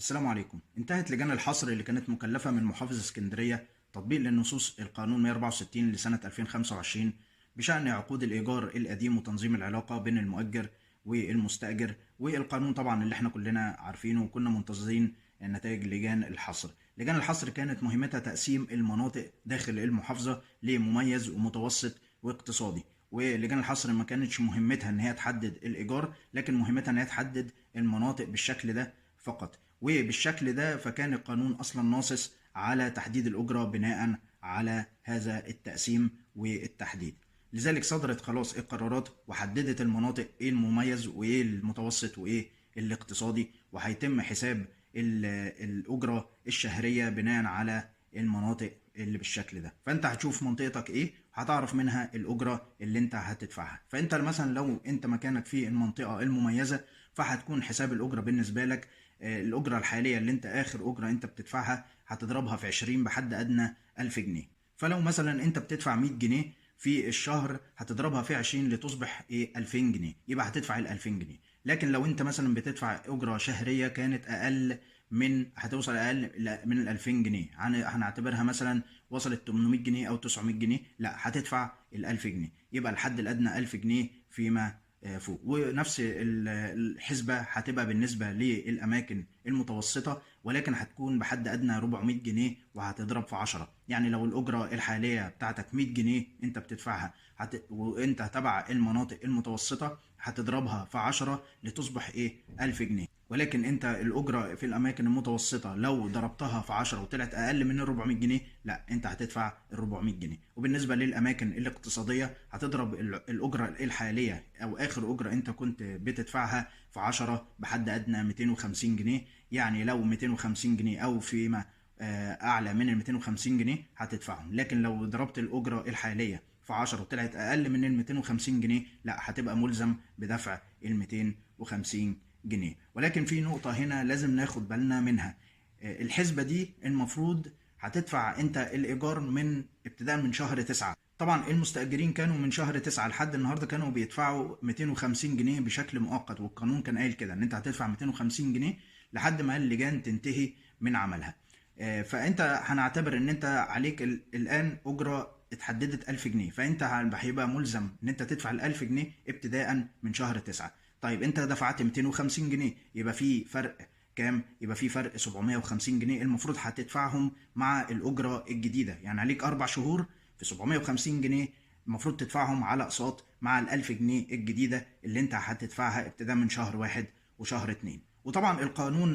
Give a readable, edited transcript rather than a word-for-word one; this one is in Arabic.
السلام عليكم. انتهت لجان الحصر اللي كانت مكلفة من محافظ اسكندرية تطبيق للنصوص القانون 164 لسنة 2025 بشأن عقود الإيجار القديم وتنظيم العلاقة بين المؤجر والمستأجر، والقانون طبعا اللي احنا كلنا عارفينه وكنا منتظرين نتائج لجان الحصر. لجان الحصر كانت مهمتها تقسيم المناطق داخل المحافظة لمميز ومتوسط واقتصادي، ولجان الحصر ما كانتش مهمتها ان هي تحدد الإيجار، لكن مهمتها ان هي تحدد المناطق بالشكل ده فقط. وبالشكل ده فكان القانون اصلا ناصص على تحديد الاجره بناء على هذا التقسيم والتحديد. لذلك صدرت خلاص القرارات وحددت المناطق ايه المميز وايه المتوسط وايه الاقتصادي، وهيتم حساب الاجره الشهريه بناء على المناطق اللي بالشكل ده. فانت هتشوف منطقتك ايه، هتعرف منها الاجره اللي انت هتدفعها. فانت مثلا لو انت مكانك في المنطقه المميزه، فهتكون حساب الاجره بالنسبه لك الأجرة الحالية اللي أنت آخر أجرة أنت بتدفعها هتضربها في 20 بحد أدنى 1000 جنيه. فلو مثلا أنت بتدفع 100 جنيه في الشهر هتضربها في 20 لتصبح 2000 جنيه، يبقى هتدفع ال 2000 جنيه. لكن لو أنت مثلا بتدفع أجرة شهرية كانت أقل من هتوصل أقل من ال 2000 جنيه، هنعتبرها مثلا وصلت 800 جنيه أو 900 جنيه، لا هتدفع ال 1000 جنيه، يبقى الحد الأدنى 1000 جنيه فيما فوق. ونفس الحسبة هتبقى بالنسبة للأماكن المتوسطة، ولكن هتكون بحد أدنى 400 جنيه وهتضرب في 10. يعني لو الأجرة الحالية بتاعتك 100 جنيه أنت بتدفعها وأنت تبع المناطق المتوسطة هتضربها في 10 لتصبح 1000 جنيه. ولكن انت الاجره في الاماكن المتوسطه لو ضربتها في 10 وطلعت اقل من ال 400 جنيه، لا انت هتدفع ال 400 جنيه. وبالنسبه للاماكن الاقتصاديه هتضرب الاجره الحاليه او اخر اجره انت كنت بتدفعها في 10 بحد ادنى 250 جنيه. يعني لو 250 جنيه او فيما اعلى من ال 250 جنيه هتدفعهم. لكن لو ضربت الاجره الحاليه في 10 وطلعت اقل من ال 250 جنيه، لا هتبقى ملزم بدفع ال 250 جنيه. ولكن في نقطة هنا لازم ناخد بالنا منها. الحسبة دي المفروض هتدفع انت الإيجار من ابتداء من شهر 9. طبعا المستأجرين كانوا من شهر 9 لحد النهاردة كانوا بيدفعوا 250 جنيه بشكل مؤقت، والقانون كان قايل كده ان انت هتدفع 250 جنيه لحد ما اللجان تنتهي من عملها. فانت هنعتبر ان انت عليك الآن أجرة اتحددت 1000 جنيه، فانت هيبقى ملزم ان انت تدفع ال 1000 جنيه ابتداء من شهر 9. طيب انت دفعت 250 جنيه، يبقى في فرق كام؟ يبقى في فرق 750 جنيه المفروض هتدفعهم مع الأجرة الجديدة. يعني عليك 4 شهور في 750 جنيه المفروض تدفعهم على أقساط مع ال 1000 جنيه الجديدة اللي انت هتدفعها ابتداء من شهر 1 وشهر 2. وطبعا القانون